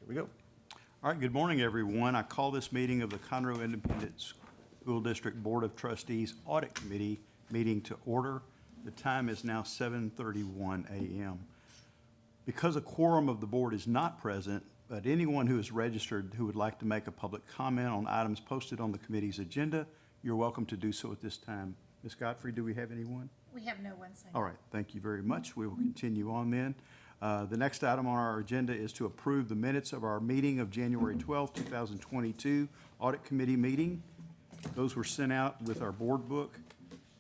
we go. All right, good morning, everyone. I call this meeting of the Conroe Independent School District Board of Trustees Audit Committee meeting to order. The time is now 7:31 a.m. Because a quorum of the board is not present, but anyone who is registered who would like to make a public comment on items posted on the committee's agenda, you're welcome to do so at this time. Ms. Godfrey, do we have anyone? We have no one signed. All right, thank you very much. We will continue on then. The next item on our agenda is to approve the minutes of our meeting of January 12, 2022, Audit Committee meeting. Those were sent out with our board book,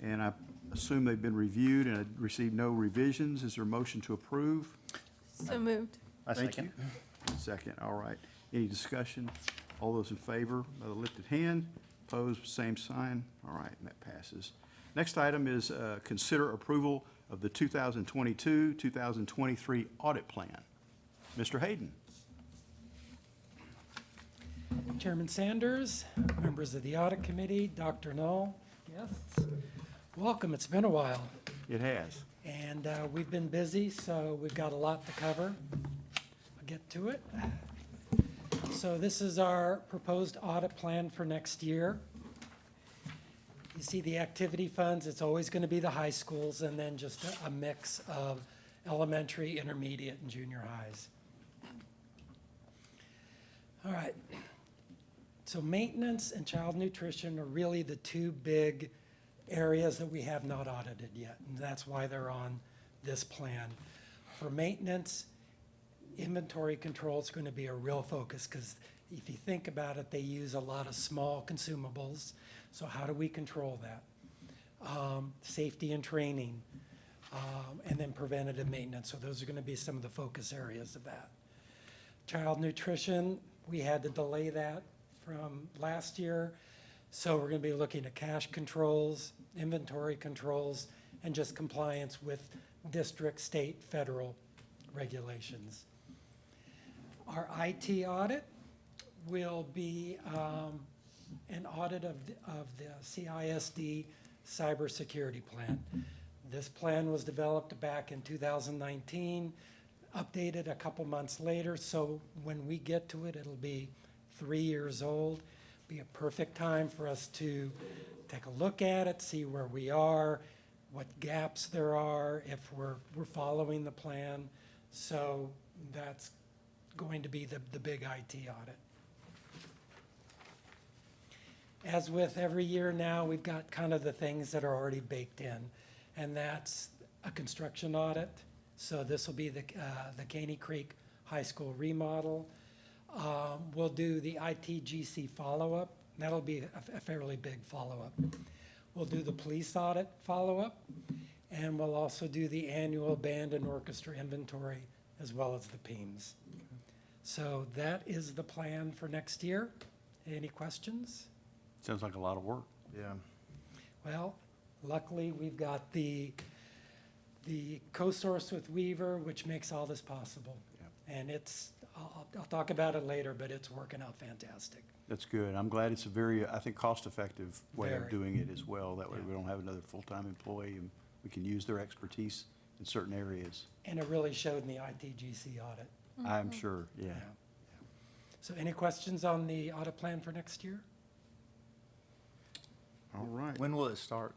and I assume they've been reviewed and received no revisions. Is there a motion to approve? So moved. Thank you. Second, all right. Any discussion? All those in favor by the lifted hand, opposed, same sign. All right, and that passes. Next item is consider approval of the 2022-2023 audit plan. Mr. Hayden. Chairman Sanders, members of the Audit Committee, Dr. Knoll, guests, welcome. It's been a while. It has. And we've been busy, so we've got a lot to cover. I'll get to it. So this is our proposed audit plan for next year. You see the activity funds, it's always going to be the high schools and then just a mix of elementary, intermediate, and junior highs. All right. So maintenance and child nutrition are really the two big areas that we have not audited yet, and that's why they're on this plan. For maintenance, inventory control is going to be a real focus because if you think about it, they use a lot of small consumables. So how do we control that? Safety and training, and then preventative maintenance. So those are going to be some of the focus areas of that. Child nutrition, we had to delay that from last year. So we're going to be looking at cash controls, inventory controls, and just compliance with district, state, federal regulations. Our IT audit will be an audit of the CISD cybersecurity plan. This plan was developed back in 2019, updated a couple months later, so when we get to it, it'll be 3 years old. Be a perfect time for us to take a look at it, see where we are, what gaps there are, if we're following the plan. So that's going to be the big IT audit. As with every year now, we've got kind of the things that are already baked in, and that's a construction audit. So this will be the Caney Creek High School remodel. We'll do the ITGC follow-up. That'll be a fairly big follow-up. We'll do the police audit follow-up, and we'll also do the annual band and orchestra inventory as well as the PEMS. So that is the plan for next year. Any questions? Sounds like a lot of work. Yeah. Well, luckily we've got the co-source with Weaver, which makes all this possible. Yeah. And it's, I'll talk about it later, but it's working out fantastic. That's good. I'm glad it's a very, I think, cost-effective way of Very. doing it as well. That way Yeah. we don't have another full-time employee and we can use their expertise in certain areas. And it really showed in the ITGC audit. I'm sure, yeah. So any questions on the audit plan for next year? All right. When will it start?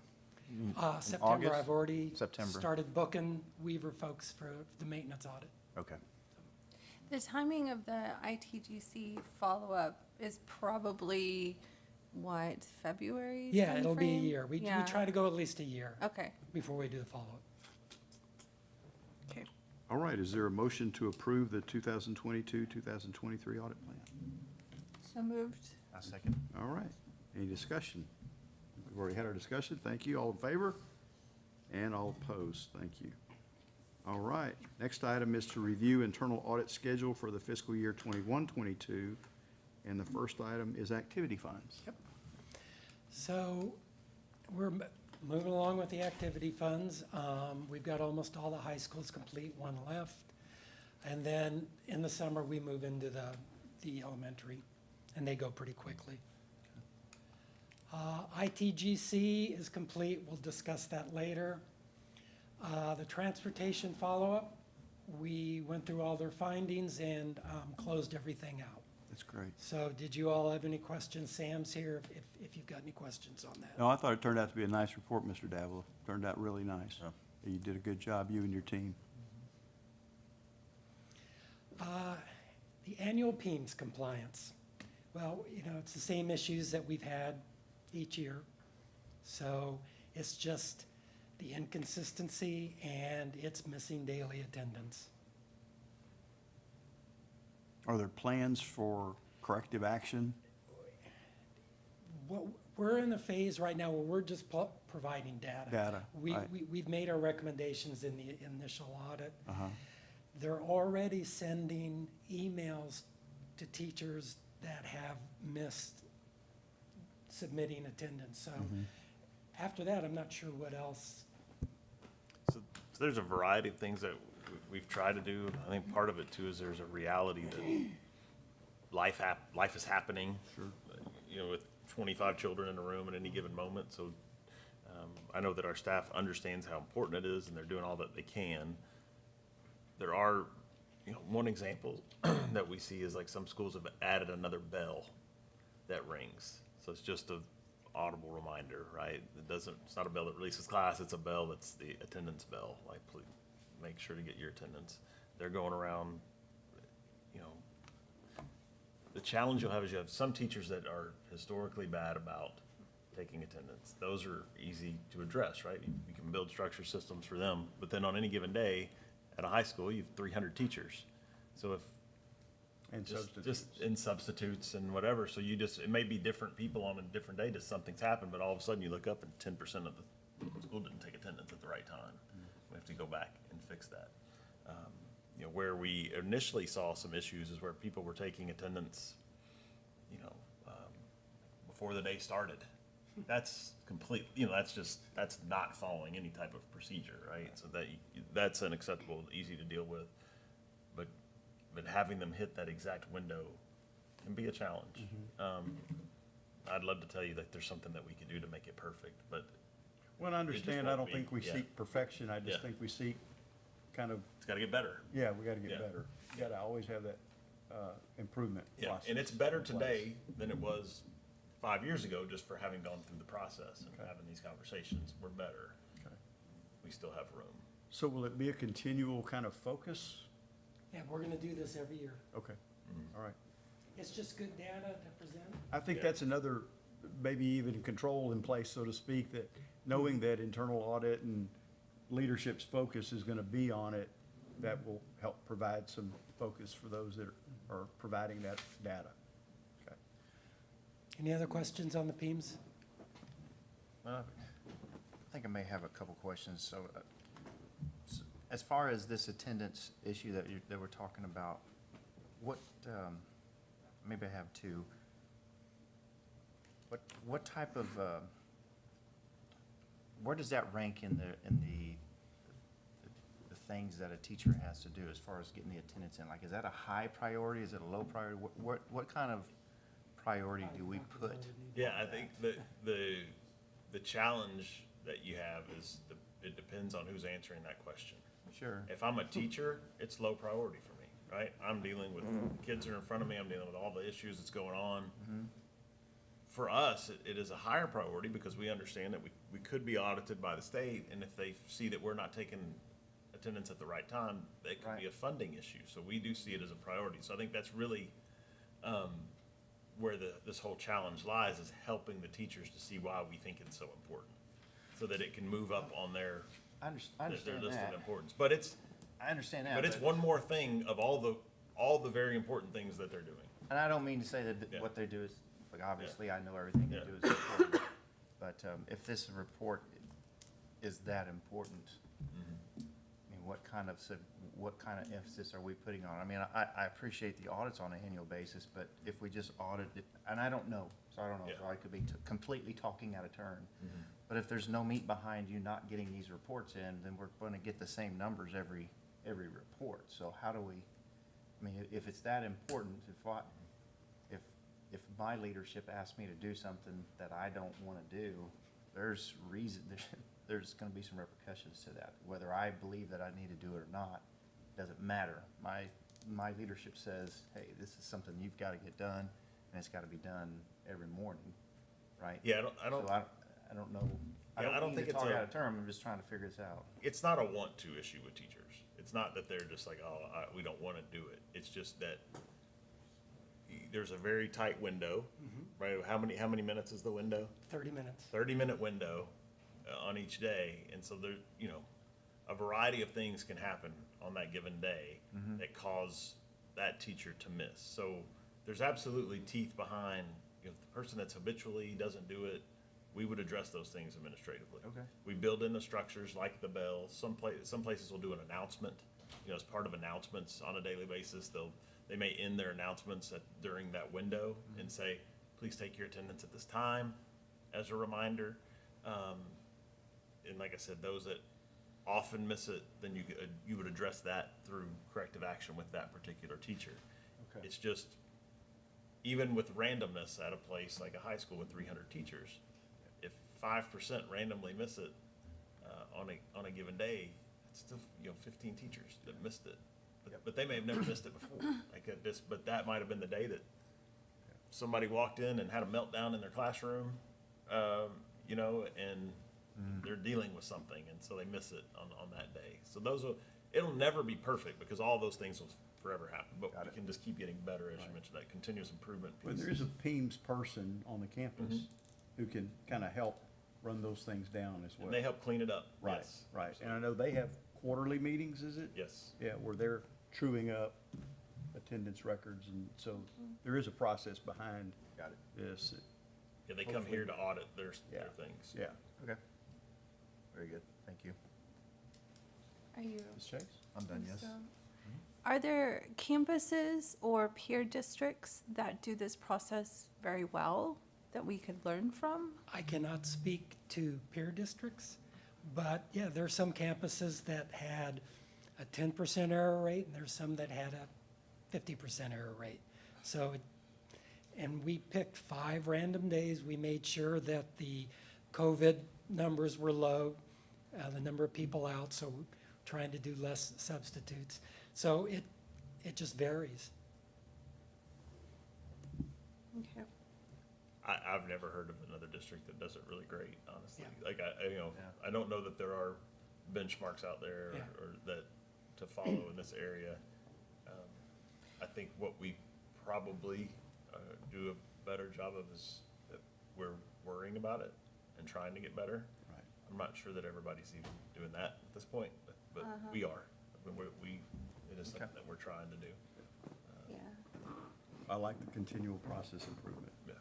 September, August? I've already September. started booking Weaver folks for the maintenance audit. Okay. The timing of the ITGC follow-up is probably, what, February? Yeah, it'll be a timeframe? year. We try to go at least a year Okay. before we do the follow-up. Okay. All right, is there a motion to approve the 2022-2023 audit plan? So moved. A second. All right, any discussion? We've already had our discussion, thank you. All in favor? And all opposed, thank you. All right, next item is to review internal audit schedule for the fiscal year 21-22, and the first item is activity funds. Yep. So we're moving along with the activity funds. We've got almost all the high schools complete, one left. And then in the summer, we move into the elementary, and they go pretty quickly. ITGC is complete. We'll discuss that later. The transportation follow-up, we went through all their findings and closed everything out. That's great. So did you all have any questions? Sam's here if you've got any questions on that. No, I thought it turned out to be a nice report, Mr. Davila. Turned out really nice. You did a good job, you and your team. The annual PEMS compliance. Well, you know, it's the same issues that we've had each year. So it's just the inconsistency and it's missing daily attendance. Are there plans for corrective action? Well, we're in the phase right now where we're just providing data. Data, right. We've made our recommendations in the initial audit. Uh-huh. They're already sending emails to teachers that have missed submitting attendance. So after that, I'm not sure what else. So there's a variety of things that we've tried to do. I think part of it too is there's a reality that life is happening. Sure. You know, with 25 children in a room at any given moment. So I know that our staff understands how important it is and they're doing all that they can. There are, you know, one example that we see is like some schools have added another bell that rings. So it's just a audible reminder, right? It's not a bell that releases class, it's a bell that's the attendance bell. Like, please make sure to get your attendance. They're going around, you know, the challenge you'll have is you have some teachers that are historically bad about taking attendance. Those are easy to address, right? You can build structure systems for them, but then on any given day, at a high school, you have 300 teachers. So if And just substitutes. in substitutes and whatever, so it may be different people on a different day, just something's happened, but all of a sudden you look up and 10% of the school didn't take attendance at the right time. We have to go back and fix that. You know, where we initially saw some issues is where people were taking attendance, you know, before the day started. That's complete, you know, that's not following any type of procedure, right? So that's unacceptable, easy to deal with. But having them hit that exact window can be a challenge. I'd love to tell you that there's something that we could do to make it perfect, but Well, I understand, I won't don't be. think we Yeah. seek perfection, I just Yeah. think we seek kind of, it's gotta get better. yeah, we gotta get Yeah. better. You gotta always have that, improvement Yeah, process and it's better in place. today than it was 5 years ago, just for having gone through the process and Okay. having these conversations. We're better. Okay. We still have room. So will it be a continual kind of focus? Yeah, we're gonna do this every year. Okay, all right. It's just good data to present. I think Yeah. that's another, maybe even control in place, so to speak, that knowing that internal audit and leadership's focus is gonna be on it, that will help provide some focus for those that are providing that data. Okay. Any other questions on the PEMS? I think I may have a couple questions. So, as far as this attendance issue that we're talking about, what, maybe I have two. What type of, where does that rank in the things that a teacher has to do as far as getting the attendance in? Like, is that a high priority? Is it a low priority? What kind of priority do we put? Yeah, I think the challenge that you have is it depends on who's answering that question. Sure. If I'm a teacher, it's low priority for me, right? I'm dealing with kids that are in front of me, I'm dealing with all the issues that's going on. For us, it is a higher priority because we understand that we could be audited by the state, and if they see that we're not taking attendance at the right time, it could be a funding issue. So we do see it as a priority. So I think that's really where this whole challenge lies, is helping the teachers to see why we think it's so important, so that it can move up on their I understand list that. of importance. But it's I understand that. But it's one more thing of all the very important things that they're doing. And I don't mean to say that Yeah. what they do is, like, obviously, I know everything they Yeah. do is important. But if this report is that important, I mean, what kind of emphasis are we putting on it? I mean, I appreciate the audits on an annual basis, but if we just audit it, and I don't know, so Yeah. I could be completely talking out of turn. But if there's no meat behind you not getting these reports in, then we're going to get the same numbers every report. So how do we, I mean, if it's that important, if my leadership asks me to do something that I don't want to do, there's going to be some repercussions to that. Whether I believe that I need to do it or not, doesn't matter. My leadership says, hey, this is something you've got to get done, and it's got to be done every morning, right? Yeah, I don't, So I don't know, I Yeah, I don't don't mean think to it's talk a- out of term, I'm just trying to figure this out. it's not a want-to issue with teachers. It's not that they're just like, we don't want to do it. It's just that there's a very tight window, right? How many minutes is the window? 30 minutes. 30-minute window on each day, and so there, a variety of things can happen on that given day that cause that teacher to miss. So there's absolutely teeth behind, if the person that's habitually doesn't do it, we would address those things administratively. Okay. We build in the structures like the bells. Some places will do an announcement, as part of announcements on a daily basis. They may end their announcements during that window and say, please take your attendance at this time as a reminder. And like I said, those that often miss it, then you would address that through corrective action with that particular teacher. Okay. It's just, even with randomness at a place like a high school with 300 teachers, if 5% randomly miss it on a given day, it's still 15 teachers that missed it. But they may have never missed it before. But that might have been the day that somebody walked in and had a meltdown in their classroom, and they're dealing with something, and so they miss it on that day. So it'll never be perfect because all those things will forever happen, but we can just keep getting better, as you mentioned, that continuous improvement But piece. there is a PEMS person on the campus who can kind of help run those things down as well. And they help clean it up. Right, Yes, right. And I know they have quarterly meetings, is it? yes. Yeah, where they're truing up attendance records, and so there is a process behind Got it. this. Yeah, they come here to audit their Yeah. things. Yeah. Okay. Very good, thank you. Are you? Ms. Chase? I'm done, yes. So, are there campuses or peer districts that do this process very well that we could learn from? I cannot speak to peer districts, but yeah, there are some campuses that had a 10% error rate, and there's some that had a 50% error rate. So, and we picked 5 random days. We made sure that the COVID numbers were low, the number of people out, so we're trying to do less substitutes. So it just varies. Okay. I've never heard of another district that does it really great, honestly. Yeah. Like, Yeah. I don't know that there are benchmarks out there Yeah. or that to follow in this area. I think what we probably do a better job of is that we're worrying about it and trying to get better. Right. I'm not sure that everybody's even doing that at this point, but we are. I mean, it is something that we're trying to do. Yeah. I like the continual process improvement. Yeah.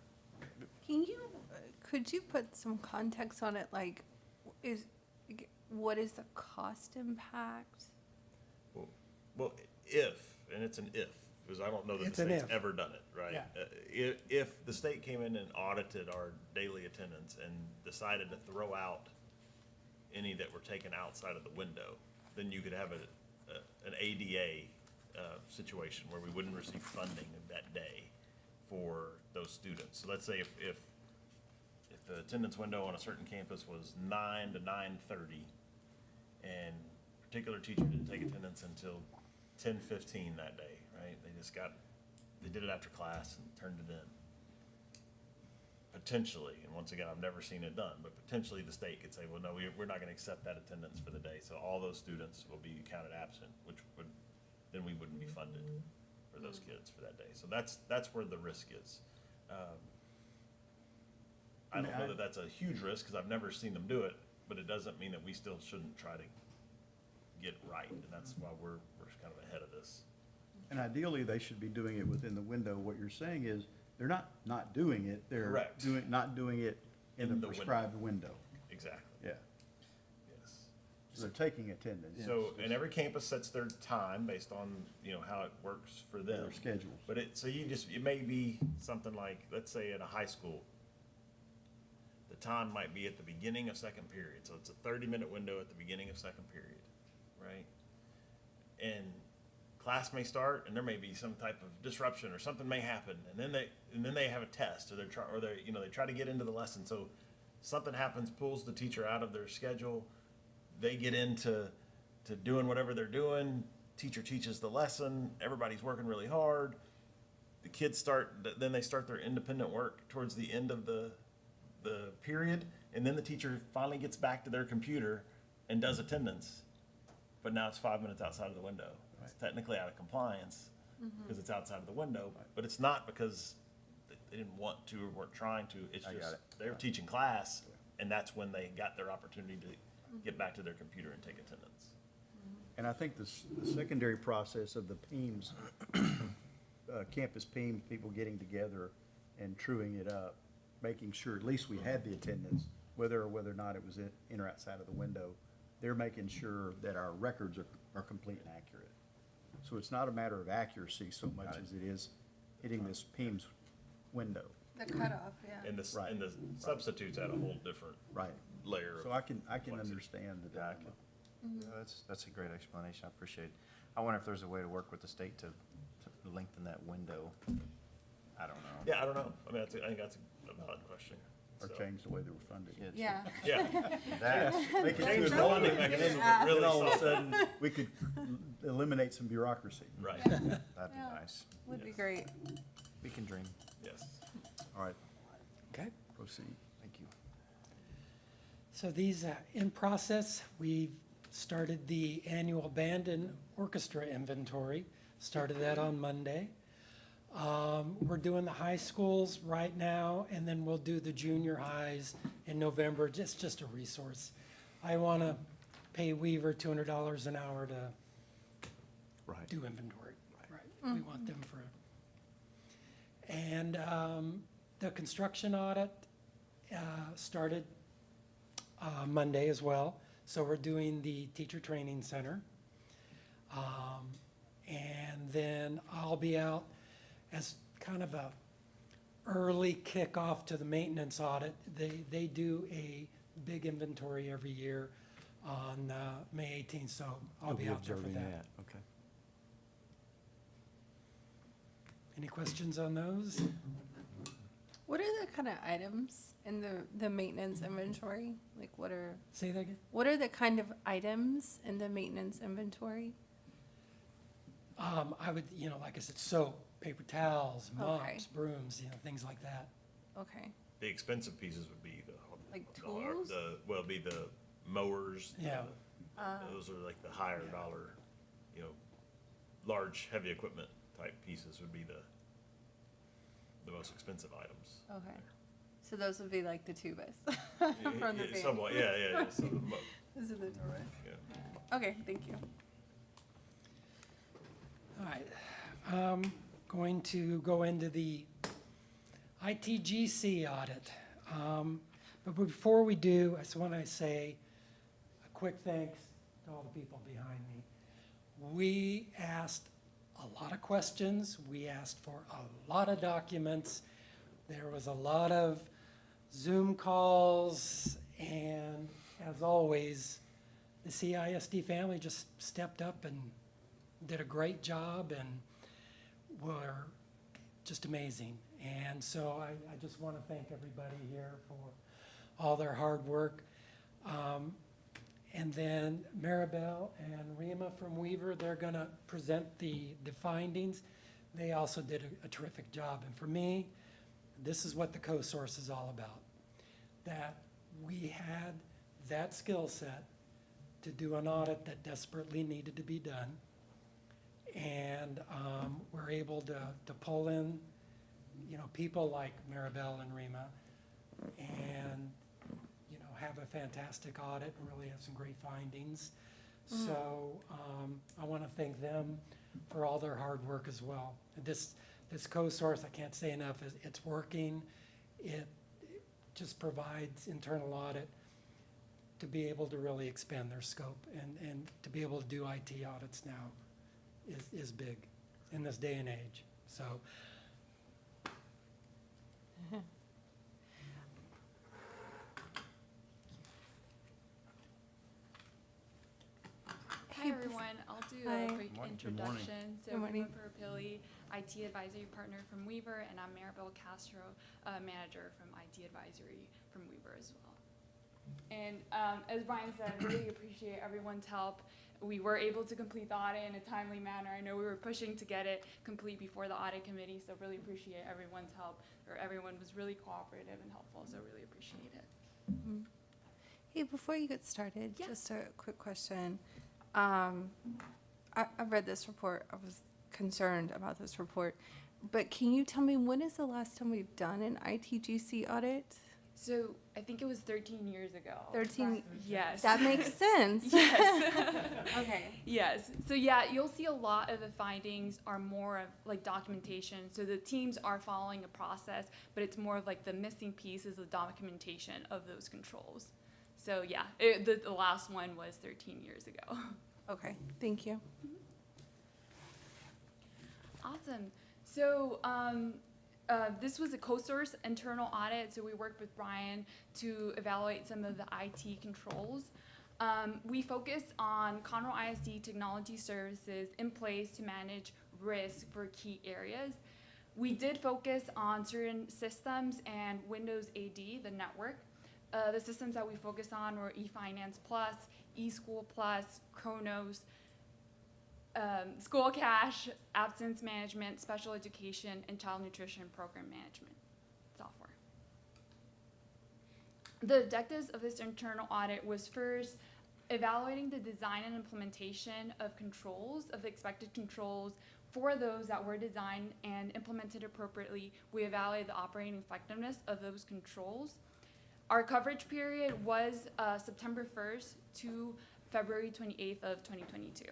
Could you put some context on it? Like, what is the cost impact? Well, and it's an if, because I don't know that the It's an state's if. ever done it, right? Yeah. If the state came in and audited our daily attendance and decided to throw out any that were taken outside of the window, then you could have an ADA situation where we wouldn't receive funding that day for those students. So let's say if the attendance window on a certain campus was 9 to 9:30, and a particular teacher didn't take attendance until 10:15 that day, right? They did it after class and turned it in. Potentially, and once again, I've never seen it done, but potentially the state could say, well, no, we're not gonna accept that attendance for the day, so all those students will be counted absent, then we wouldn't be funded for those kids for that day. So that's where the risk is. I don't know that that's a huge risk, because I've never seen them do it, but it doesn't mean that we still shouldn't try to get it right, and that's why we're kind of ahead of this. And ideally, they should be doing it within the window. What you're saying is, they're not doing it, they're Correct. not doing it in In the the prescribed window. Exactly, Yeah, yes. so they're taking attendance. So, and every campus sets their time based on, how it works for them. Their schedules. But it may be something like, let's say at a high school, the time might be at the beginning of second period, so it's a 30-minute window at the beginning of second period, right? And class may start, and there may be some type of disruption, or something may happen, and then they have a test, or they try to get into the lesson, so something happens, pulls the teacher out of their schedule, they get into doing whatever they're doing, teacher teaches the lesson, everybody's working really hard. The kids then they start their independent work towards the end of the period, and then the teacher finally gets back to their computer and does attendance. But now it's 5 minutes outside of the window. It's technically out of compliance because it's outside of the window, but it's not because they didn't want to or weren't trying to. It's I got just it. they were teaching class, and that's when they got their opportunity to get back to their computer and take attendance. And I think the secondary process of the PEMS, campus PEM, people getting together and truing it up, making sure at least we had the attendance, whether or not it was in or outside of the window, they're making sure that our records are complete and accurate. So it's not a matter of accuracy so much as it is hitting this PEMS window. The cutoff, yeah. And the Right. and the substitutes add a whole different Right. layer. So of I can complexity. understand the dilemma. Yeah, that's a great explanation. I appreciate it. I wonder if there's a way to work with the state to lengthen that window. I don't know. Yeah, I don't know. I mean, I think that's a valid question. Or So- change the way they were funded. Kids. Yeah. Yeah. That, Make it Change to the a funding number. mechanism Yeah. would really Then all of a solve sudden, we could eliminate some bureaucracy. Right, that'd be Yeah. nice. Would be Yes. great. We can dream. yes. All right, Okay. proceed. Thank you. So these, in process, we've started the annual band and orchestra inventory, started that on Monday. We're doing the high schools right now, and then we'll do the junior highs in November, just a resource. I want to pay Weaver $200 an hour to Right. do inventory. Right. We want them for, and the construction audit started Monday as well. So we're doing the teacher training center. And then I'll be out as kind of a early kickoff to the maintenance audit. They do a big inventory every year on May 18th, so I'll be out there for that. Okay. Any questions on those? What are the kind of items in the maintenance inventory? Like Say that again? what are the kind of items in the maintenance inventory? I would, like I said, soap, paper towels, Okay. mops, brooms, things like that. Okay. The expensive pieces would be Like the tools? be the mowers. Yeah. Those are like the higher dollar, large, heavy equipment type pieces would be the most expensive items. Okay. So those would be like the tubas from the van. Somewhat, yeah. So Those are the tubas. yeah. Okay, thank you. All right. Going to go into the ITGC audit. But before we do, I just want to say a quick thanks to all the people behind me. We asked a lot of questions. We asked for a lot of documents. There was a lot of Zoom calls, and as always, the CISD family just stepped up and did a great job and were just amazing. And so I just want to thank everybody here for all their hard work. And then Maribel and Rima from Weaver, they're going to present the findings. They also did a terrific job. And for me, this is what the co-source is all about. That we had that skill set to do an audit that desperately needed to be done. And we're able to pull in, people like Maribel and Rima and, have a fantastic audit and really have some great findings. So I want to thank them for all their hard work as well. And this co-source, I can't say enough, it's working. It just provides internal audit to be able to really expand their scope and to be able to do IT audits now is big in this day and age. So Hi everyone, I'll do Hi. a quick Morning. Good morning. introduction. So Good morning. Rima Perapilli, IT advisory partner from Weaver, and I'm Maribel Castro, manager from IT advisory from Weaver as well. And as Brian said, really appreciate everyone's help. We were able to complete the audit in a timely manner. I know we were pushing to get it complete before the audit committee, so really appreciate everyone's help. Everyone was really cooperative and helpful, so really appreciate it. Hey, before you get started, Yeah. just a quick question. I've read this report. I was concerned about this report. But can you tell me, when is the last time we've done an ITGC audit? So I think it was 13 years ago. 13, Yes. that makes sense. Yes. Okay. Yes. So yeah, you'll see a lot of the findings are more of like documentation. So the teams are following a process, but it's more of like the missing piece is the documentation of those controls. So yeah, the last one was 13 years ago. Okay, thank you. Awesome. So this was a co-source internal audit. So we worked with Brian to evaluate some of the IT controls. We focused on Conroe ISD technology services in place to manage risk for key areas. We did focus on certain systems and Windows AD, the network. The systems that we focused on were eFinance Plus, eSchool Plus, Conroe, School Cash, Absence Management, Special Education, and Child Nutrition Program Management software. The objectives of this internal audit was first, evaluating the design and implementation of controls, of the expected controls for those that were designed and implemented appropriately. We evaluated the operating effectiveness of those controls. Our coverage period was September 1st to February 28th of 2022.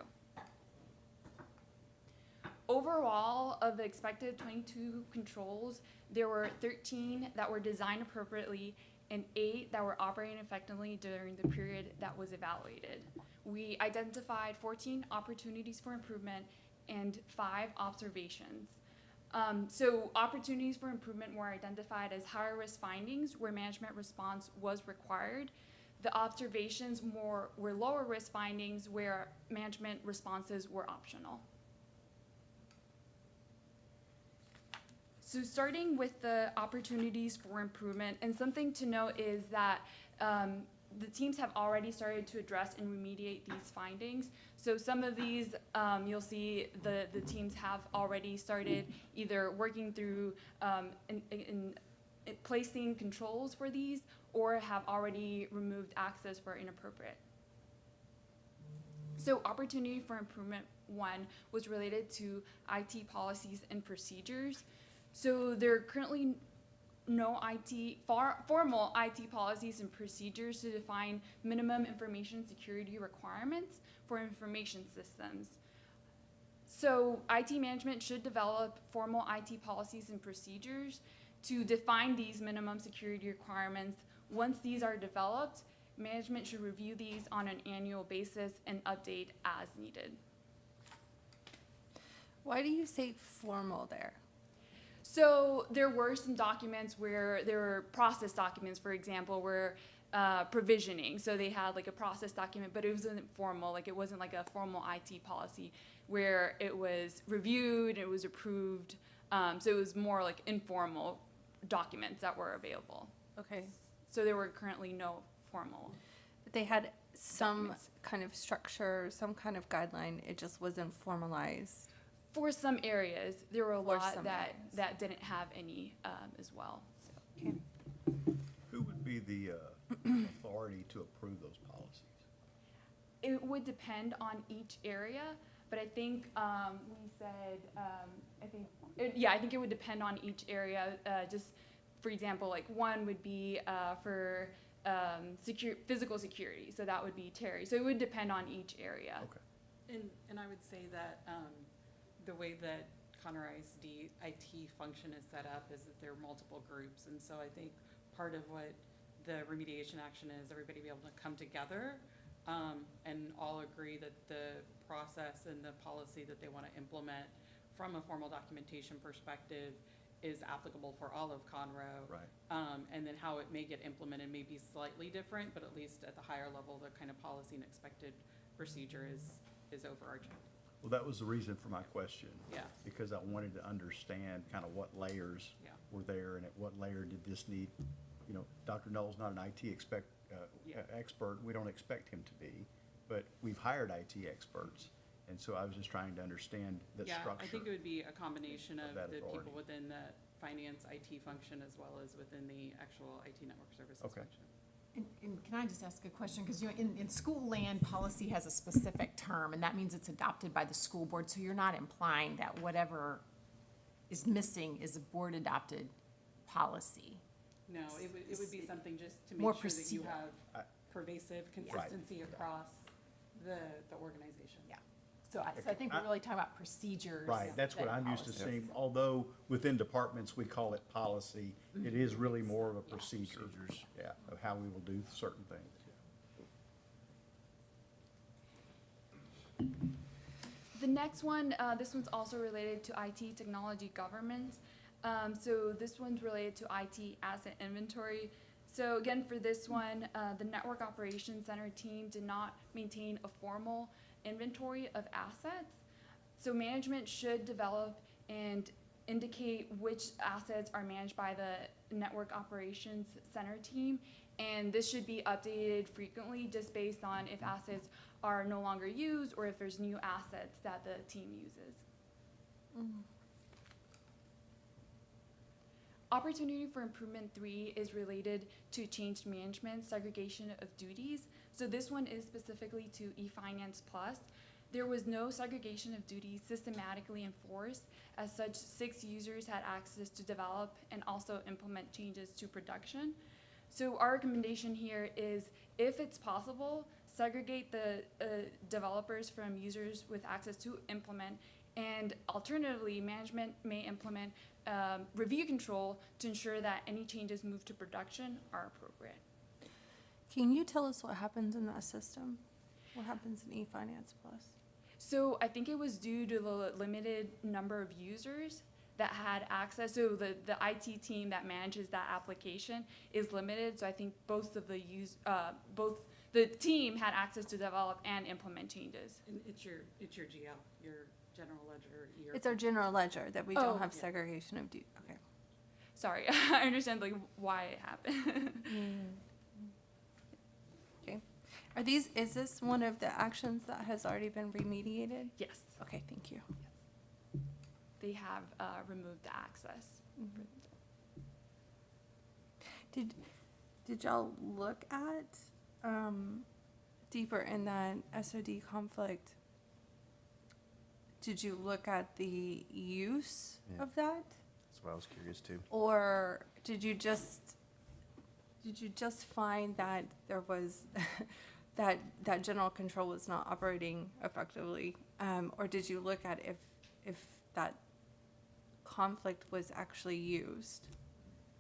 Overall, of the expected 22 controls, there were 13 that were designed appropriately and 8 that were operating effectively during the period that was evaluated. We identified 14 opportunities for improvement and 5 observations. So opportunities for improvement were identified as higher risk findings where management response was required. The observations were lower risk findings where management responses were optional. So starting with the opportunities for improvement, and something to note is that the teams have already started to address and remediate these findings. So some of these, you'll see the teams have already started either working through in placing controls for these or have already removed access for inappropriate. So opportunity for improvement 1 was related to IT policies and procedures. So there are currently no formal IT policies and procedures to define minimum information security requirements for information systems. So IT management should develop formal IT policies and procedures to define these minimum security requirements. Once these are developed, management should review these on an annual basis and update as needed. Why do you say formal there? So there were some documents where there were process documents, for example, where provisioning. So they had like a process document, but it wasn't formal. Like it wasn't like a formal IT policy where it was reviewed, it was approved. So it was more like informal documents that were available. Okay, So there were currently no formal. but they had some Documents. kind of structure, some kind of guideline, it just wasn't formalized. For some areas, there were a For lot some that, areas. that didn't have any as well. So. Okay. Who would be the authority to approve those policies? It would depend on each area, but I think we said, I think it would depend on each area. Just for example, like one would be for physical security, so that would be Terry. So it would depend on each area. Okay. And I would say that the way that Conroe ISD IT function is set up is that there are multiple groups. And so I think part of what the remediation action is everybody be able to come together and all agree that the process and the policy that they want to implement from a formal documentation perspective is applicable for all of Conroe. Right. And then how it may get implemented may be slightly different, but at least at the higher level, the kind of policy and expected procedure is overarching. Well, that was the reason for my question. Yeah. Because I wanted to understand kind of what layers Yeah. were there and at what layer did this need, you know, Dr. Knoll's not an IT Yeah. expert. We don't expect him to be, but we've hired IT experts. And so I was just trying to understand the Yeah, structure. I think it would be a combination of of that the authority. people within the finance IT function as well as within the actual IT network services Okay. function. And can I just ask a question? Because, you know, in school land, policy has a specific term, and that means it's adopted by the school board. So you're not implying that whatever is missing is a board-adopted policy. No, it would be something just to More make sure that you procedure. have pervasive consistency across the organization. Yeah. So I think we're really talking about procedures. Right, that's what than I'm used to policies. seeing. Although within departments, we call it policy, it is really more of a procedure. Yeah, of how we will do certain things. The next one, this one's also related to IT technology governance. So this one's related to IT asset inventory. So again, for this one, the Network Operations Center team did not maintain a formal inventory of assets. So management should develop and indicate which assets are managed by the Network Operations Center team. And this should be updated frequently just based on if assets are no longer used or if there's new assets that the team uses. Opportunity for Improvement 3 is related to changed management, segregation of duties. So this one is specifically to eFinance Plus. There was no segregation of duties systematically enforced. As such, 6 users had access to develop and also implement changes to production. So our recommendation here is, if it's possible, segregate the developers from users with access to implement, and alternatively, management may implement review control to ensure that any changes moved to production are appropriate. Can you tell us what happens in that system? What happens in eFinance Plus? So I think it was due to the limited number of users that had access. So the IT team that manages that application is limited. So I think both the team had access to develop and implement changes. And it's your GL, your general ledger. It's our general ledger that we Oh, don't have yeah. segregation of duty. Okay. Sorry, I understand like why it happened. Okay. Is this one of the actions that has already been remediated? Yes, Okay, thank you. they have removed the access. Did y'all look at deeper in that SOD conflict? Did you look at the use Yeah. of that? That's what I was curious too. Or did you just find that there was that general control was not operating effectively? Or did you look at if that conflict was actually used?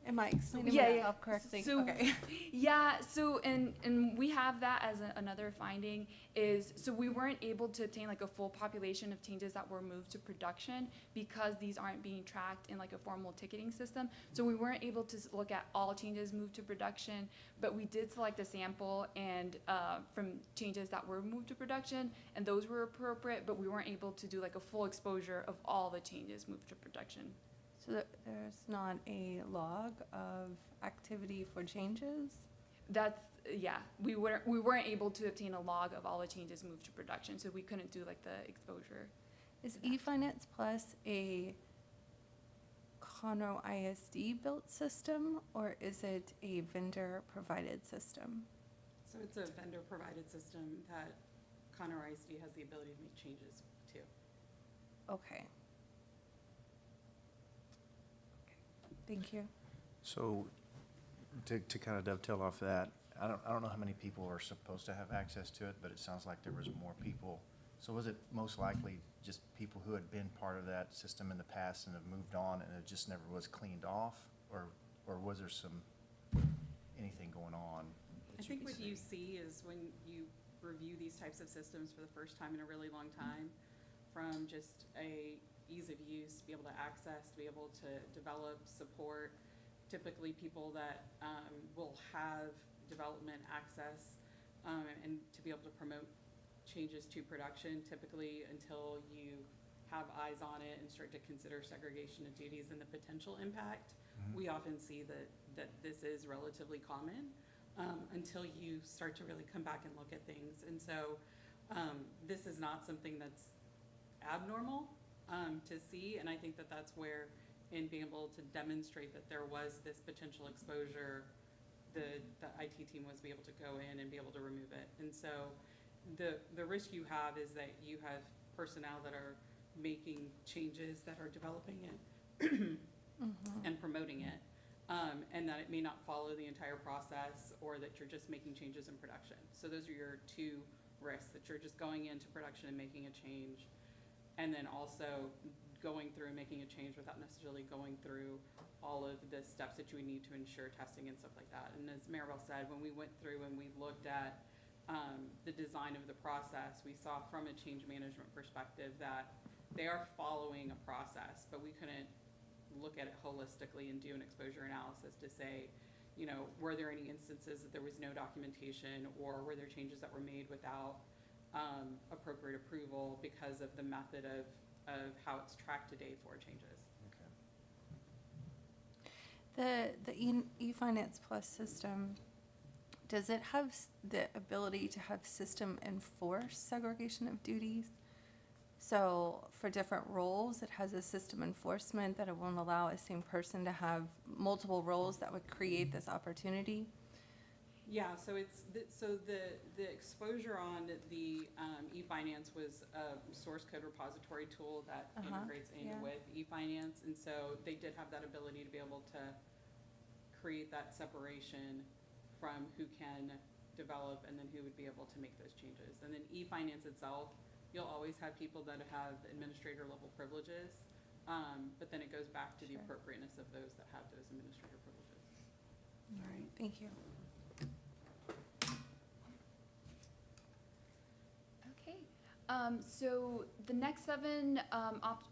Am I explaining Yeah, yeah. myself correctly? So- Okay. Yeah, so and we have that as another finding is, so we weren't able to obtain like a full population of changes that were moved to production because these aren't being tracked in like a formal ticketing system. So we weren't able to look at all changes moved to production, but we did select a sample and from changes that were moved to production, and those were appropriate, but we weren't able to do like a full exposure of all the changes moved to production. So there's not a log of activity for changes? That's, yeah, we weren't able to obtain a log of all the changes moved to production, so we couldn't do like the exposure. Is eFinance Plus a Conroe ISD built system, or is it a vendor provided system? So it's a vendor-provided system that Conroe ISD has the ability to make changes to. Okay. Thank you. So, to kind of dovetail off that, I don't know how many people are supposed to have access to it, but it sounds like there was more people. So was it most likely just people who had been part of that system in the past and have moved on and it just never was cleaned off? Or was there anything going on? I think what you see is when you review these types of systems for the first time in a really long time, from just a ease of use, to be able to access, to be able to develop, support, typically people that will have development access and to be able to promote changes to production, typically until you have eyes on it and start to consider segregation of duties and the potential impact. We often see that this is relatively common. until you start to really come back and look at things. And so this is not something that's abnormal to see, and I think that that's where, in being able to demonstrate that there was this potential exposure, the IT team was be able to go in and be able to remove it. And so the risk you have is that you have personnel that are making changes, that are developing it and promoting it, and that it may not follow the entire process, or that you're just making changes in production. So those are your two risks, that you're just going into production and making a change, and then also going through and making a change without necessarily going through all of the steps that you would need to ensure testing and stuff like that. And as Maribel said, when we went through and we looked at the design of the process, we saw from a change management perspective that they are following a process, but we couldn't look at it holistically and do an exposure analysis to say, you know, were there any instances that there was no documentation, or were there changes that were made without appropriate approval because of the method of how it's tracked today for changes. Okay. The e-finance plus system, does it have the ability to have system enforce segregation of duties? So for different roles, it has a system enforcement that it won't allow a same person to have multiple roles that would create this opportunity? Yeah, so the exposure on the e-finance was a source code repository tool that integrates in with e-finance, and so they did have that ability to be able to create that separation from who can develop and then who would be able to make those changes. And then e-finance itself, you'll always have people that have administrator level privileges, but then it goes back to the appropriateness of those that have those administrator privileges. All right, thank you. Okay, so the next 7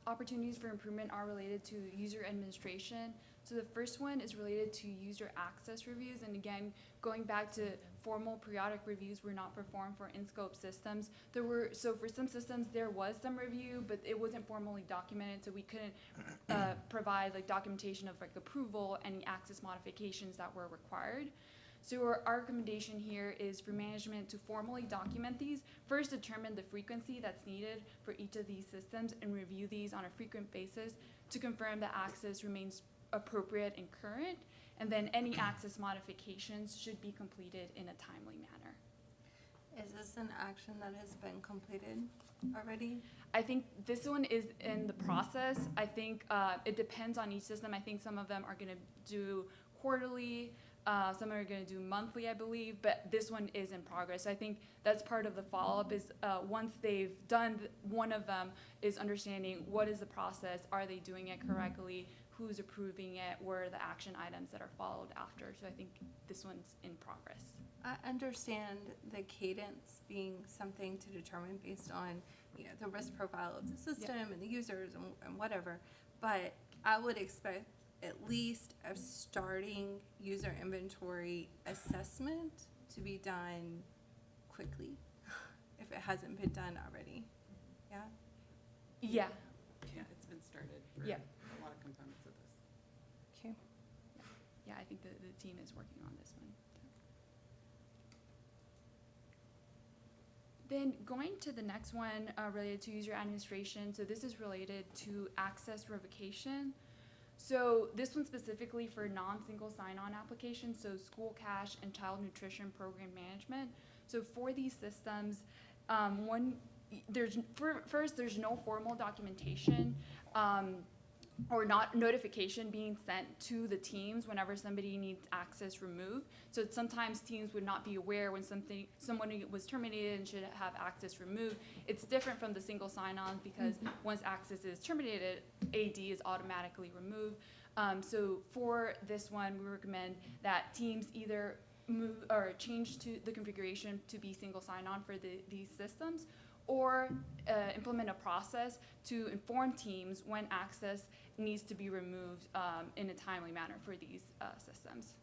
opportunities for improvement are related to user administration. So the first one is related to user access reviews, and again, going back to formal periodic reviews were not performed for in-scope systems. So for some systems there was some review, but it wasn't formally documented, so we couldn't provide like documentation of like approval, any access modifications that were required. So our recommendation here is for management to formally document these, first determine the frequency that's needed for each of these systems, and review these on a frequent basis to confirm that access remains appropriate and current, and then any access modifications should be completed in a timely manner. Is this an action that has been completed already? I think this one is in the process. I think it depends on each system. I think some of them are gonna do quarterly, some are gonna do monthly, I believe, but this one is in progress. I think that's part of the follow-up is once they've done one of them is understanding what is the process, are they doing it correctly, who's approving it, what are the action items that are followed after. So I think this one's in progress. I understand the cadence being something to determine based on, you know, the risk profile of the system and the users and whatever, but I would expect at least a starting user inventory assessment to be done quickly if it hasn't been done already. Yeah? Yeah. Yeah, it's been started for Yeah. a lot of components of this. Okay. Yeah, I think the team is working on this one. Then going to the next one related to user administration. So this is related to access revocation. So this one specifically for non-single sign-on applications, so school cash and child nutrition program management. So for these systems, there's no formal documentation or not notification being sent to the teams whenever somebody needs access removed. So sometimes teams would not be aware when someone was terminated and should have access removed. It's different from the single sign-on because once access is terminated, AD is automatically removed. So for this one, we recommend that teams either move or change to the configuration to be single sign-on for these systems, or implement a process to inform teams when access needs to be removed in a timely manner for these systems.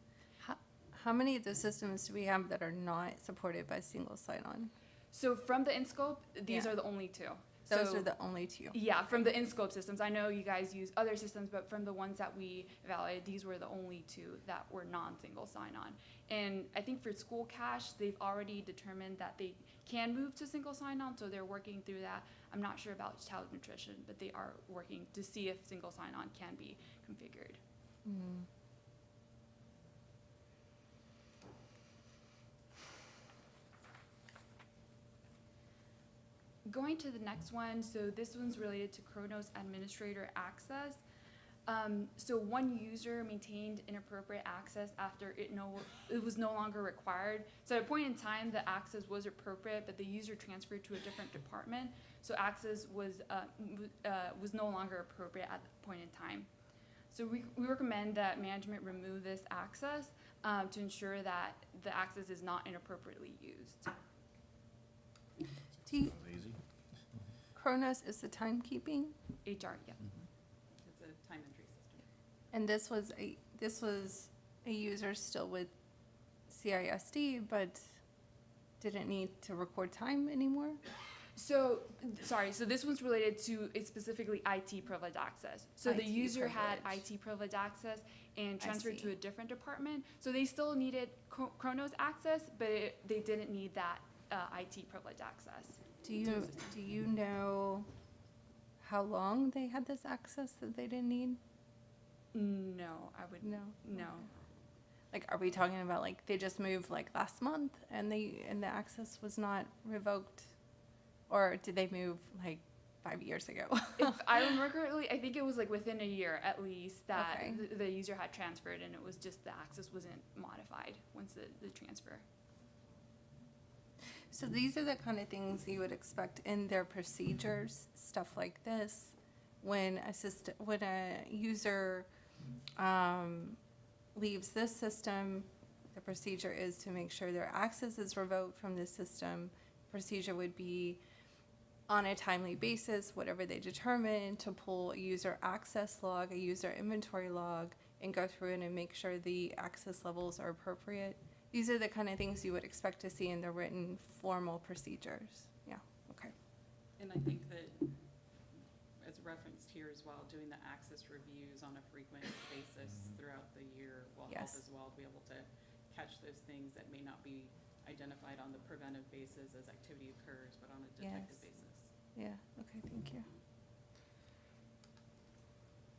How many of the systems do we have that are not supported by single sign-on? So from the in-scope, these Yeah. are the only 2. Those So- are the only two. Yeah, from the in-scope systems. I know you guys use other systems, but from the ones that we evaluated, these were the only two that were non-single sign-on. And I think for school cash, they've already determined that they can move to single sign-on, so they're working through that. I'm not sure about child nutrition, but they are working to see if single sign-on can be configured. Going to the next one, so this one's related to Conroe's administrator access. So one user maintained inappropriate access after it was no longer required. So at a point in time, the access was appropriate, but the user transferred to a different department, so access was no longer appropriate at the point in time. So we recommend that management remove this access to ensure that the access is not inappropriately used. Do you, That was easy. Kronos is the timekeeping, HR, yeah. It's a time entry system. and this was a user still with CISD, but didn't need to record time anymore? So, sorry, so this one's related to, it's specifically IT privilege access. So the IT user had privilege. IT privilege access and I transferred to see. a different department. So they still needed Kronos access, but they didn't need that IT privilege access. Do you know how long they had this access that they didn't need? No, I would, No. no. Like, are we talking about like they just moved like last month and the access was not revoked? Or did they move like 5 years ago? If I remember correctly, I think it was like within a year at least that Okay. the user had transferred, and it was just the access wasn't modified once the transfer. So these are the kind of things you would expect in their procedures, stuff like this. When a user leaves this system, the procedure is to make sure their access is revoked from this system. Procedure would be on a timely basis, whatever they determine, to pull a user access log, a user inventory log, and go through it and make sure the access levels are appropriate. These are the kind of things you would expect to see in the written formal procedures. Yeah, okay. And I think that, as referenced here as well, doing the access reviews on a frequent basis throughout the year will help Yes. as well, to be able to catch those things that may not be identified on the preventive basis as activity occurs, but on a detected Yes. basis. Yeah, okay, thank you.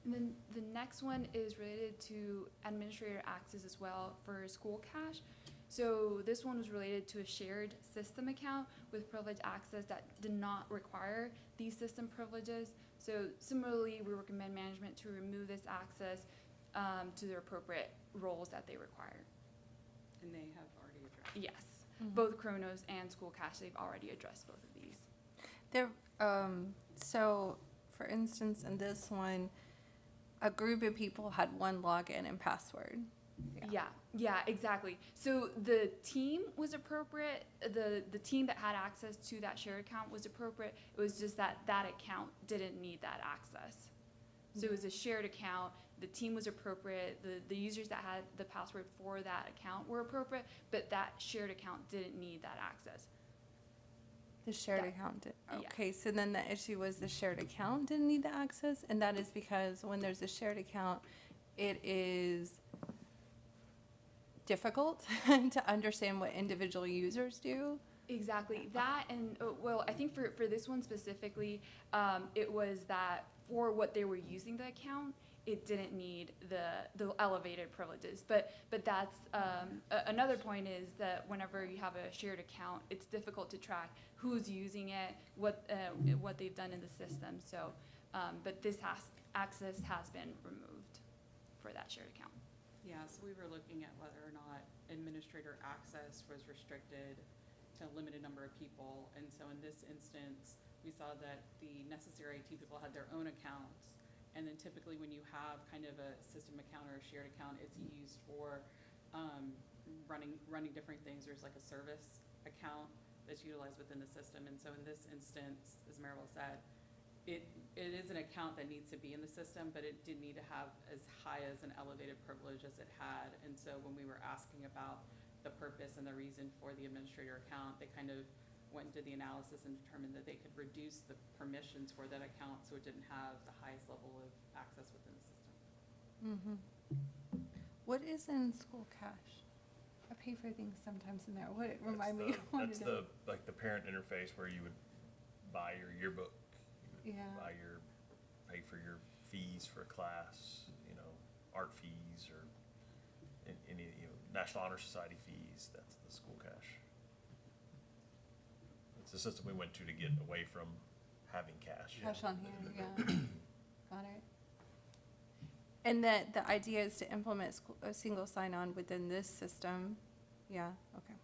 And then the next one is related to administrator access as well for school cash. So this one was related to a shared system account with privilege access that did not require these system privileges. So similarly, we recommend management to remove this access to their appropriate roles that they require. And they have already addressed. Yes, Mhm. both Kronos and school cash, they've already addressed both of these. There, so for instance, in this one, a group of people had one login and password. Yeah, exactly. So the team was appropriate, the team that had access to that shared account was appropriate. It was just that that account didn't need that access. So it was a shared account, the team was appropriate, the users that had the password for that account were appropriate, but that shared account didn't need that access. The shared That- account did, yeah. okay, so then the issue was the shared account didn't need the access, and that is because when there's a shared account, it is difficult to understand what individual users do. Exactly, that and, well, I think for this one specifically, it was that for what they were using the account, it didn't need the elevated privileges. But that's, another point is that whenever you have a shared account, it's difficult to track who's using it, what they've done in the system, so, but this access has been removed for that shared account. Yeah, so we were looking at whether or not administrator access was restricted to a limited number of people. And so in this instance, we saw that the necessary IT people had their own accounts. And then typically when you have kind of a system account or a shared account, it's used for running different things. There's like a service account that's utilized within the system. And so in this instance, as Maribel said, it is an account that needs to be in the system, but it did need to have as high as an elevated privilege as it had. And so when we were asking about the purpose and the reason for the administrator account, they kind of went and did the analysis and determined that they could reduce the permissions for that account so it didn't have the highest level of access within the system. Mm-hmm. What is in school cash? I pay for things sometimes in there. What, remind me. what That's it the, is. like the parent interface where you would buy your yearbook. You would Yeah. pay for your fees for a class, you know, art fees or any, you know, National Honor Society fees. That's the school cash. It's the system we went to get away from having cash. Cash on hand, yeah. Got it. And that the idea is to implement a single sign-on within this system. Yeah, okay.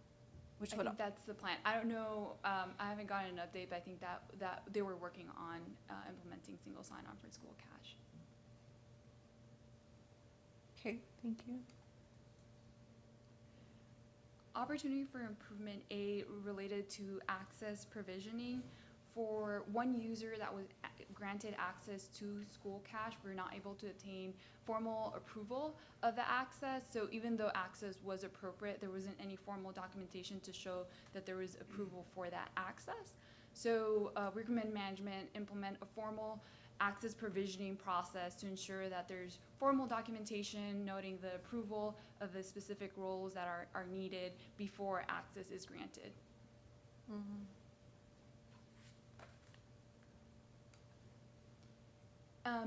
Which I would, think that's the plan. I don't know, I haven't gotten an update, but I think that they were working on implementing single sign-on for school cash. okay, thank you. Opportunity for improvement A related to access provisioning. For one user that was granted access to school cash, we're not able to obtain formal approval of the access. So even though access was appropriate, there wasn't any formal documentation to show that there was approval for that access. So we recommend management implement a formal access provisioning process to ensure that there's formal documentation noting the approval of the specific roles that are needed before access is granted. Mm-hmm.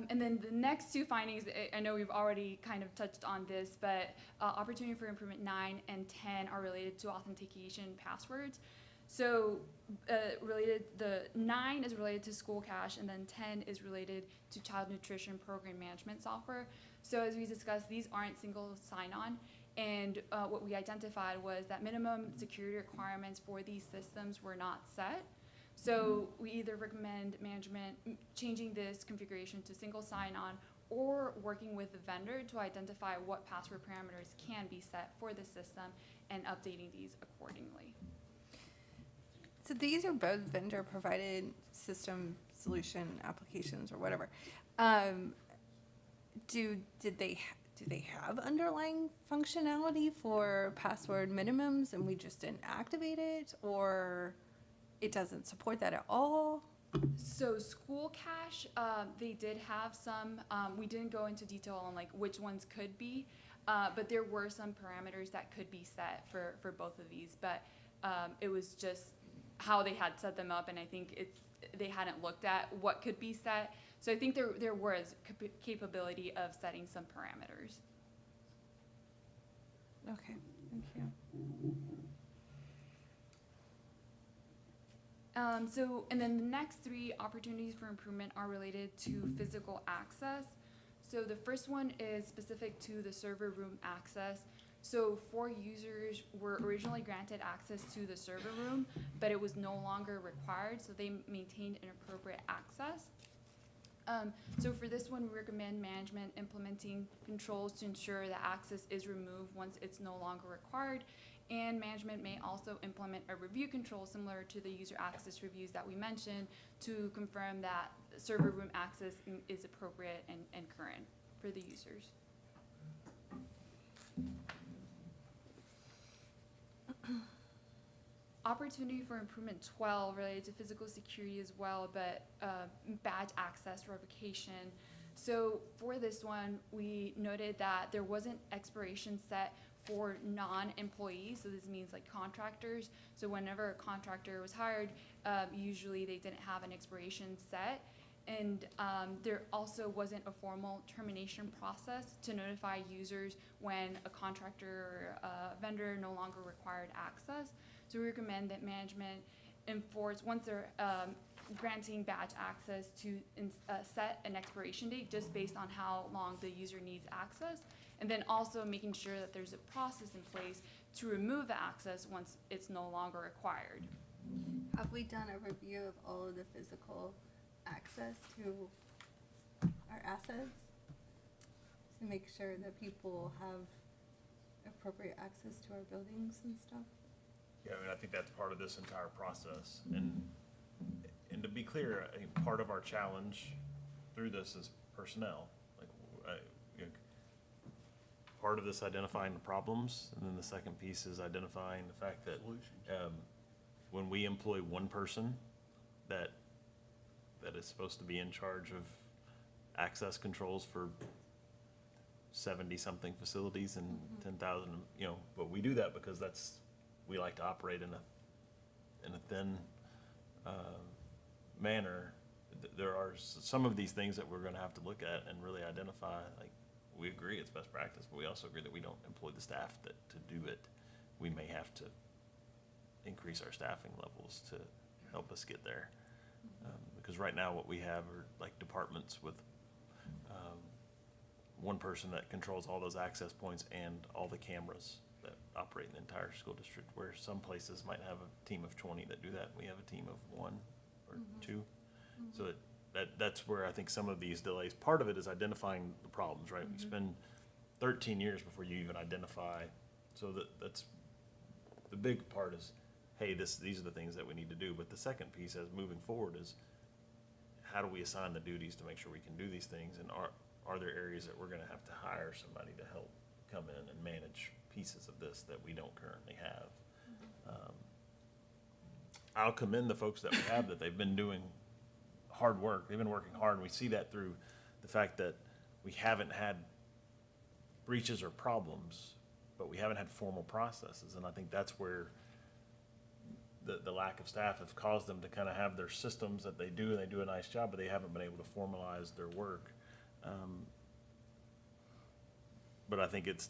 And then the next two findings, I know we've already kind of touched on this, but opportunity for improvement 9 and 10 are related to authentication passwords. So the 9 is related to school cash, and then 10 is related to child nutrition program management software. So as we discussed, these aren't single sign-on, and what we identified was that minimum security requirements for these systems were not set. So we either recommend management changing this configuration to single sign-on or working with the vendor to identify what password parameters can be set for the system and updating these accordingly. So these are both vendor-provided system solution applications or whatever. Do they have underlying functionality for password minimums and we just didn't activate it, or it doesn't support that at all? So school cash, they did have some, we didn't go into detail on like which ones could be, but there were some parameters that could be set for both of these, but it was just how they had set them up, and I think they hadn't looked at what could be set. So I think there was capability of setting some parameters. Okay, thank you. And then the next three opportunities for improvement are related to physical access. So the first one is specific to the server room access. So 4 users were originally granted access to the server room, but it was no longer required, so they maintained an appropriate access. So for this one, we recommend management implementing controls to ensure that access is removed once it's no longer required. And management may also implement a review control similar to the user access reviews that we mentioned to confirm that server room access is appropriate and current for the users. Opportunity for improvement 12 related to physical security as well, but badge access revocation. So for this one, we noted that there wasn't expiration set for non-employees, so this means like contractors. So whenever a contractor was hired, usually they didn't have an expiration set. And there also wasn't a formal termination process to notify users when a contractor or a vendor no longer required access. So we recommend that management enforce, once they're granting badge access, to set an expiration date just based on how long the user needs access. And then also making sure that there's a process in place to remove the access once it's no longer required. Have we done a review of all of the physical access to our assets to make sure that people have appropriate access to our buildings and stuff? Yeah, I mean, I think that's part of this entire process. And to be clear, I think part of our challenge through this is personnel. Like, you know, part of this identifying the problems, and then the second piece is identifying the fact that when we employ one person that is supposed to be in charge of access controls for 70-something facilities and 10,000, you know, but we do that because we like to operate in a thin manner. There are some of these things that we're gonna have to look at and really identify, like, we agree it's best practice, but we also agree that we don't employ the staff to do it. We may have to increase our staffing levels to help us get there. Because right now what we have are like departments with one person that controls all those access points and all the cameras that operate in the entire school district, where some places might have a team of 20 that do that. We have a team of 1 or 2. So that's where I think some of these delays, part of it is identifying the problems, right? We spend 13 years before you even identify. So that's the big part is, hey, these are the things that we need to do. But the second piece as moving forward is, how do we assign the duties to make sure we can do these things? And are there areas that we're gonna have to hire somebody to help come in and manage pieces of this that we don't currently have? I'll commend the folks that we have, that they've been doing hard work. They've been working hard, and we see that through the fact that we haven't had breaches or problems, but we haven't had formal processes. And I think that's where the lack of staff have caused them to kind of have their systems that they do, and they do a nice job, but they haven't been able to formalize their work. But I think it's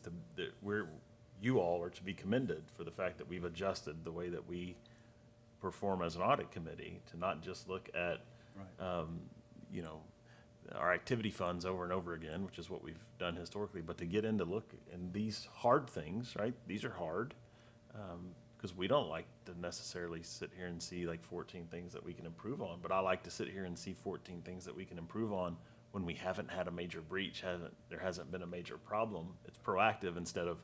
you all are to be commended for the fact that we've adjusted the way that we perform as an audit committee to not just look at, you know, our activity funds over and over again, which is what we've done historically, but to get into look in these hard things, right? These are hard, because we don't like to necessarily sit here and see like 14 things that we can improve on, but I like to sit here and see 14 things that we can improve on when we haven't had a major breach, there hasn't been a major problem. It's proactive instead of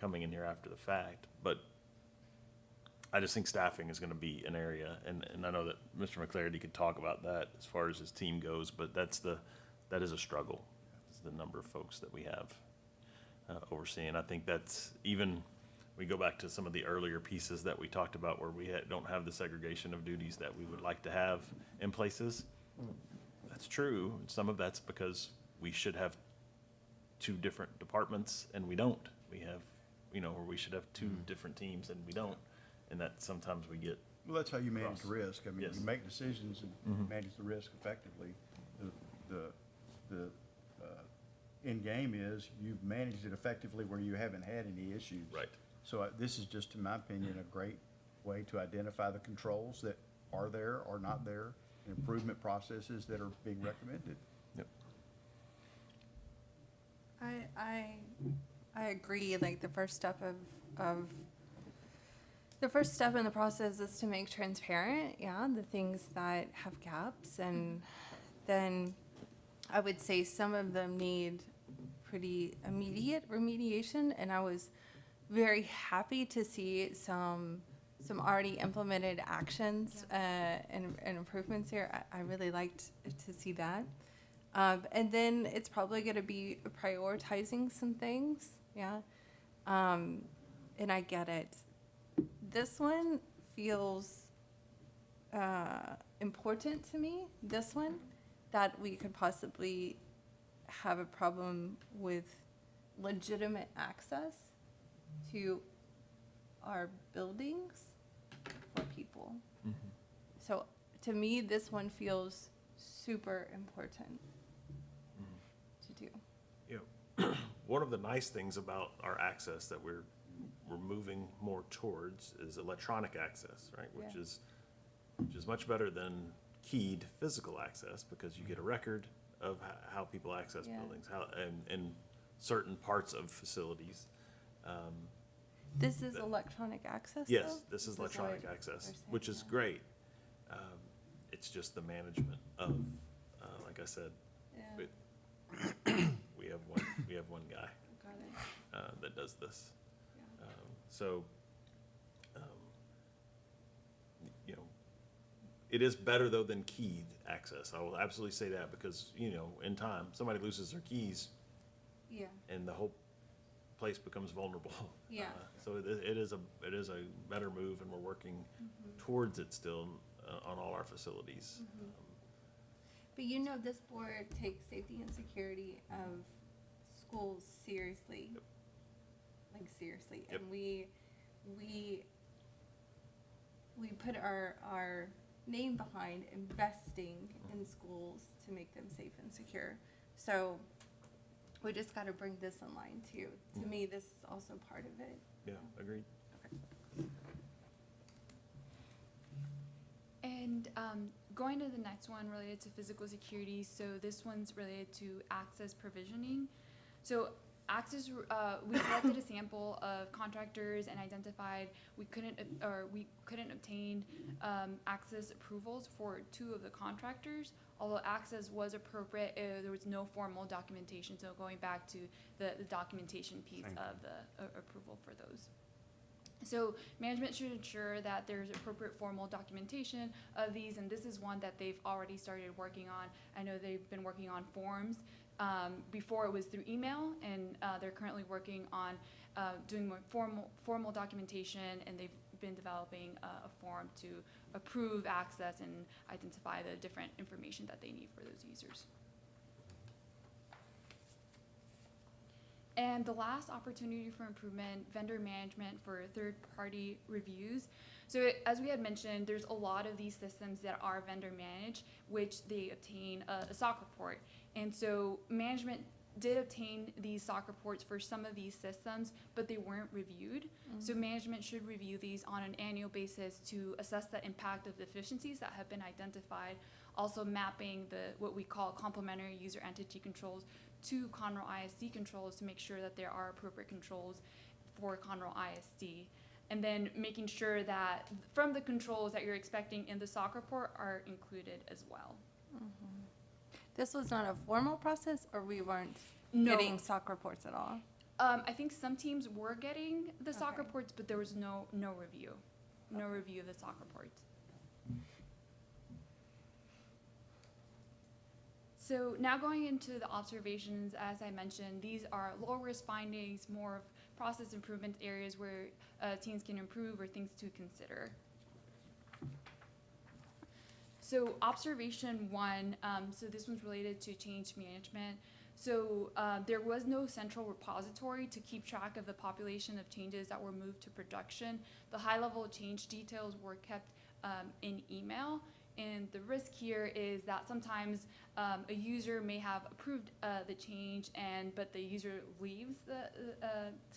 coming in here after the fact. But I just think staffing is gonna be an area, and I know that Mr. McClarity could talk about that as far as his team goes, but that is a struggle. It's the number of folks that we have overseeing. I think that's even, we go back to some of the earlier pieces that we talked about where we don't have the segregation of duties that we would like to have in places. That's true. Some of that's because we should have 2 different departments and we don't. We have, you know, or we should have 2 different teams and we don't. And that sometimes we get. Well, that's how you manage Cross. risk. I mean, Yes. you make decisions and manage the risk effectively. The end game is you've managed it effectively where you haven't had any issues. Right. So this is just, in my opinion, a great way to identify the controls that are there or not there, and improvement processes that are being recommended. Yep. I agree, like the first step the first step in the process is to make transparent, the things that have gaps, and then I would say some of them need pretty immediate remediation, and I was very happy to see some already implemented actions and improvements here. I really liked to see that. And then it's probably going to be prioritizing some things, and I get it. This one feels important to me, this one, that we could possibly have a problem with legitimate access to our buildings for people. So to me, this one feels super important to do. Yeah. One of the nice things about our access that we're moving more towards is electronic access, right? Which is much better than keyed physical access, because you get a record of how people access buildings, and certain parts of facilities. This is electronic access, Yes, though? this is what electronic you're access, saying, which is great. It's just the management of, like I said, Yeah. we have one guy Got it. that does this. Yeah. So, you know, it is better though than keyed access. I will absolutely say that, because, you know, in time, somebody loses their keys Yeah. and the whole place becomes vulnerable. Yeah. So it is a better move, and we're working towards it still on all our facilities. But you know, this board takes safety and security of schools seriously. Yep. Like seriously. Yep. And we put our name behind investing in schools to make them safe and secure. So we just gotta bring this in line too. To me, this is also part of it. Yeah, agreed. And going to the next one related to physical security, so this one's related to access provisioning. So access, we selected a sample of contractors and identified we couldn't obtain access approvals for 2 of the contractors. Although access was appropriate, there was no formal documentation. So going back to the documentation piece of the approval for those. So management should ensure that there's appropriate formal documentation of these, and this is one that they've already started working on. I know they've been working on forms. Before it was through email, and they're currently working on doing more formal documentation, and they've been developing a form to approve access and identify the different information that they need for those users. And the last opportunity for improvement, vendor management for third-party reviews. So as we had mentioned, there's a lot of these systems that are vendor managed, which they obtain a SOC report. And so management did obtain these SOC reports for some of these systems, but they weren't reviewed. So management should review these on an annual basis to assess the impact of deficiencies that have been identified, also mapping what we call complementary user entity controls to Conroe ISD controls to make sure that there are appropriate controls for Conroe ISD. And then making sure that from the controls that you're expecting in the SOC report are included as well. This was not a formal process, or we weren't No. getting SOC reports at all? I think some teams were getting the SOC Okay. reports, but there was no review. No review of the SOC reports. So now going into the observations, as I mentioned, these are low-risk findings, more of process improvement areas where teams can improve or things to consider. So observation 1, so this one's related to change management. So there was no central repository to keep track of the population of changes that were moved to production. The high-level change details were kept in email. And the risk here is that sometimes a user may have approved the change, but the user leaves the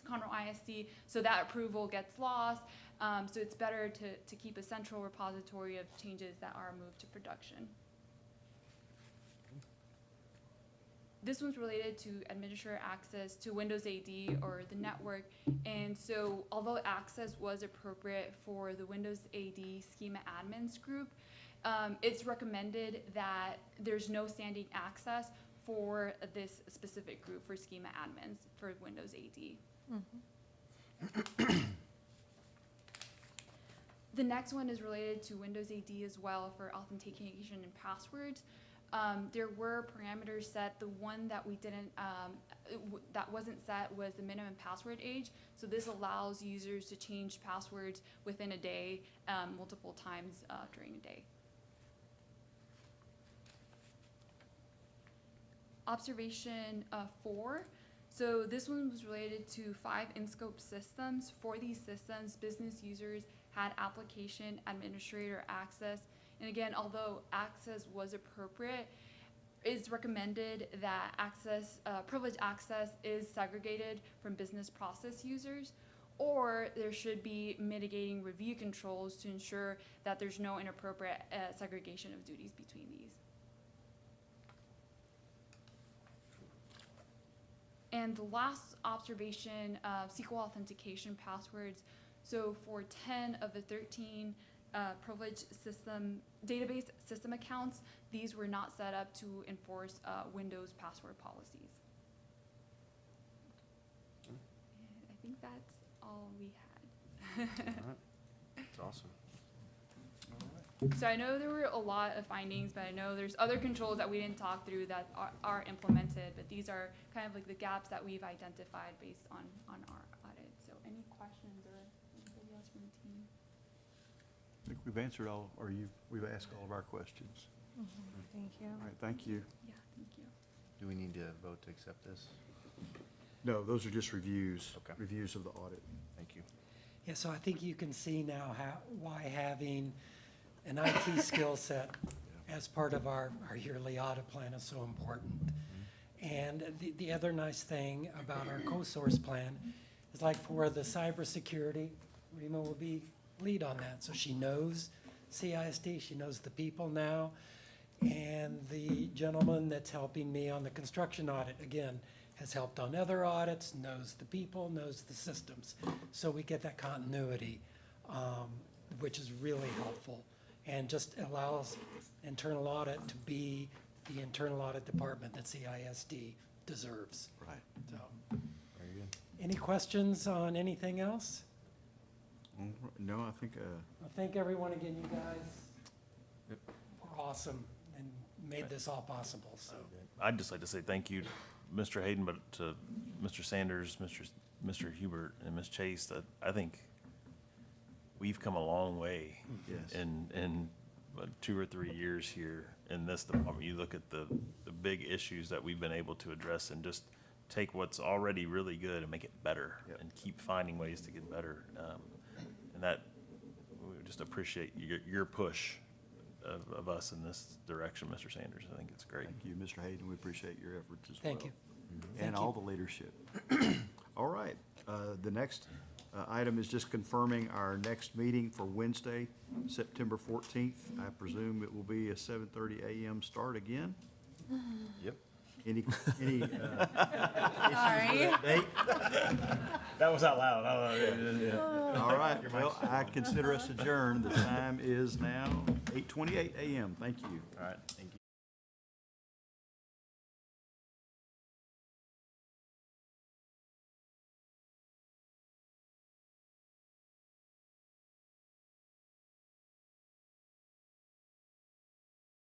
Conroe ISD, so that approval gets lost. So it's better to keep a central repository of changes that are moved to production. This one's related to administrator access to Windows AD or the network. And so although access was appropriate for the Windows AD schema admins group, it's recommended that there's no standing access for this specific group for schema admins for Windows AD. The next one is related to Windows AD as well for authentication and passwords. There were parameters set. The one that we didn't, that wasn't set was the minimum password age. So this allows users to change passwords within a day, multiple times during a day. Observation 4. So this one was related to 5 in-scope systems. For these systems, business users had application administrator access. And again, although access was appropriate, it's recommended that access, privileged access is segregated from business process users, or there should be mitigating review controls to ensure that there's no inappropriate segregation of duties between these. And the last observation, SQL authentication passwords. So for 10 of the 13 privileged system database system accounts, these were not set up to enforce Windows password policies. And I think that's all we had. That's awesome. So I know there were a lot of findings, but I know there's other controls that we didn't talk through that are implemented, but these are kind of like the gaps that we've identified based on our audit. So any questions or anybody else from the team? I think we've answered all, or we've asked all of our questions. Thank you. All right, thank you. Yeah, thank you. Do we need to vote to accept this? No, those are just reviews. Okay. Reviews of the audit. Thank you. Yeah, so I think you can see now why having an IT skill set as part of our yearly audit plan is so important. And the other nice thing about our co-source plan is like for the cybersecurity, Rima will be lead on that. So she knows CISD, she knows the people now. And the gentleman that's helping me on the construction audit, again, has helped on other audits, knows the people, knows the systems. So we get that continuity, which is really helpful and just allows internal audit to be the internal audit department that CISD deserves. Right. So, Very good. any questions on anything else? No, I think, Well, thank everyone again, you guys were awesome and made this all possible, so. I'd just like to say thank you, Mr. Hayden, but to Mr. Sanders, Mr. Hubert, and Ms. Chase, that I think we've come a long way Yes. in 2 or 3 years here in this department. You look at the big issues that we've been able to address and just take what's already really good and make it better Yep. and keep finding ways to get better. And that, we just appreciate your push of us in this direction, Mr. Sanders. I think it's great. thank you, Mr. Hayden. We appreciate your efforts as well. Thank you. And Thank all you. the leadership. All right, the next item is just confirming our next meeting for Wednesday, September 14th. I presume it will be a 7:30 a.m. start again. Yep. Any issues with Sorry. that date? That was out loud. All right, well, I consider us adjourned. The time is now 8:28 a.m. Thank you. All right, thank you.